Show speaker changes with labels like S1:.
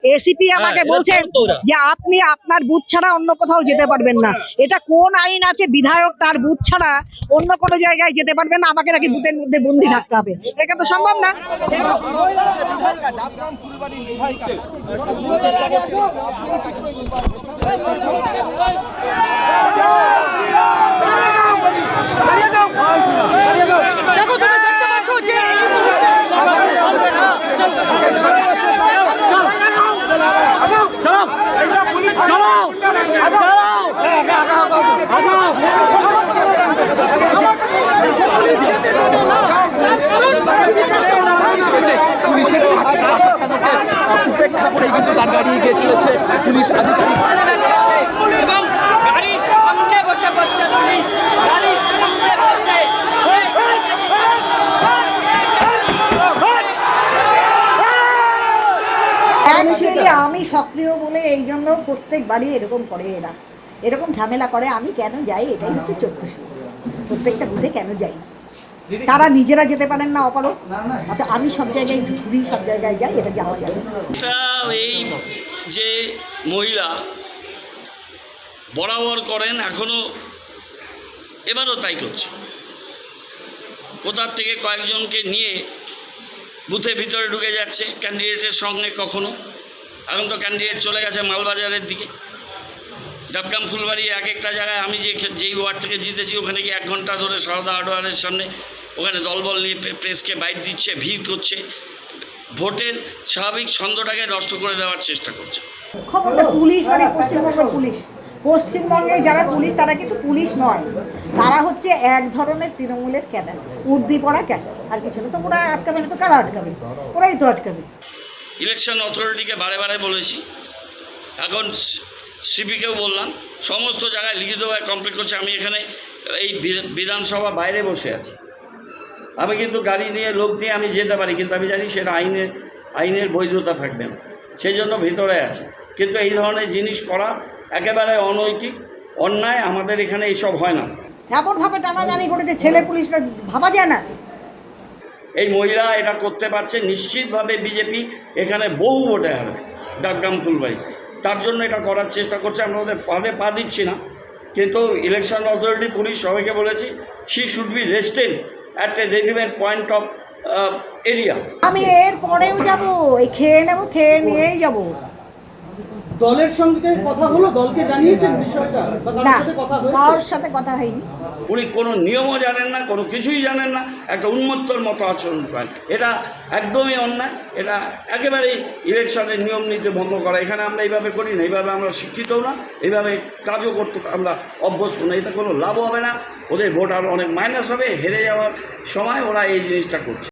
S1: ACP আমাকে বলছেন যে আপনি আপনার বুথ ছাড়া অন্য কোথাও যেতে পারবেন না। এটা কোন আইন আছে বিধায়ক তার বুথ ছাড়া অন্য কোনো জায়গায় যেতে পারবেন না, আমাকে নাকি বুথের মধ্যে বন্দি থাকতে হবে? এটা তো সম্ভব না।
S2: উপেক্ষা করে কিন্তু তার গাড়ি এগিয়ে চলেছে পুলিশ আধিকারিক।
S3: আমি সক্রিয় বলে এই জন্য প্রত্যেকবারই এরকম করে, এরকম ঝামেলা করে। আমি কেন যাই এটাই হচ্ছে চক্ষুষু, প্রত্যেকটা বুথে কেন যাই। তারা নিজেরা যেতে পারেন না অপারক, অর্থাৎ আমি সব জায়গায় ঘুরি, সব জায়গায় যাই, এটা যাওয়া যাবে।
S4: এটা এই যে মহিলা বরাবর করেন, এখনও এবারও তাই করছে। কোথার থেকে কয়েকজনকে নিয়ে বুথের ভিতরে ঢুকে যাচ্ছে ক্যান্ডিডেটের সঙ্গে। কখনো এখন তো ক্যান্ডিডেট চলে গেছে মালবাজারের দিকে, ডাবগ্রাম ফুলবাড়ি এক একটা জায়গায়। আমি যেই ওয়ার্ড থেকে জিতেছি ওখানে গিয়ে 1 ঘন্টা ধরে সারদা হার্ডওয়ারের সামনে ওখানে দলবল নিয়ে প্রেসকে বাইট দিচ্ছে, ভিড় করছে, ভোটের স্বাভাবিক ছন্দটাকে নষ্ট করে দেওয়ার চেষ্টা করছে।
S3: খবরটা পুলিশ মানে পশ্চিমবঙ্গের পুলিশ, পশ্চিমবঙ্গের যারা পুলিশ তারা কিন্তু পুলিশ নয়, তারা হচ্ছে এক ধরনের তৃণমূলের ক্যাডার, উর্দি পড়া ক্যাডার, আর কিছু না। তো ওরা আটকাবে না তো কারা আটকাবে? ওরাই তো আটকাবে।
S4: ইলেকশন অথরিটিকে বারে বারে বলেছি, এখন সিপিকেও বললাম, সমস্ত জায়গায় লিখিতভাবে কমপ্লিট করছে। আমি এখানে এই বিধানসভা বাইরে বসে আছি, আমি কিন্তু গাড়ি নিয়ে লোক নিয়ে আমি যেতে পারি, কিন্তু আমি জানি সেটা আইনের বৈধতা থাকবে না, সেই জন্য ভিতরে আছে। কিন্তু এই ধরনের জিনিস করা একেবারে অনৈতিক, অন্যায়। আমাদের এখানে এইসব হয় না।
S3: এমনভাবে টানাটানি করেছে ছেলে পুলিশরা, ভাবা যায় না।
S4: এই মহিলা এটা করতে পারছে, নিশ্চিতভাবে বিজেপি এখানে বহু ভোটে হারবে ডাবগ্রাম ফুলবাড়িতে। তার জন্য এটা করার চেষ্টা করছে। আমরা ওদের ফাঁদে পা দিচ্ছি না, কিন্তু ইলেকশন অথরিটি পুলিশ সবাইকে বলেছি, she should be rested at a relevant point of area.
S3: আমি এর পরেও যাবো, এই খেয়ে নেবো, খেয়ে নিয়েই যাবো।
S5: দলের সঙ্গে কথা হলো, দলকে জানিয়েছেন বিষয়টা?
S3: না, কারোর সাথে কথা হয়নি।
S4: উনি কোনো নিয়মও জানেন না, কোনো কিছুই জানেন না, একটা উন্মত্তর মতো আচরণ করেন। এটা একদমই অন্যায়। এটা একেবারেই ইলেকশনের নিয়ম নীতি ভঙ্গ করা। এখানে আমরা এইভাবে করি না, এইভাবে আমরা শিক্ষিতও না, এইভাবে কাজও করতে আমরা অভ্যস্ত না। এতে কোনো লাভ হবে না, ওদের ভোট আরও অনেক মাইনাস হবে। হেরে যাওয়ার সময় ওরা এই জিনিসটা করছে।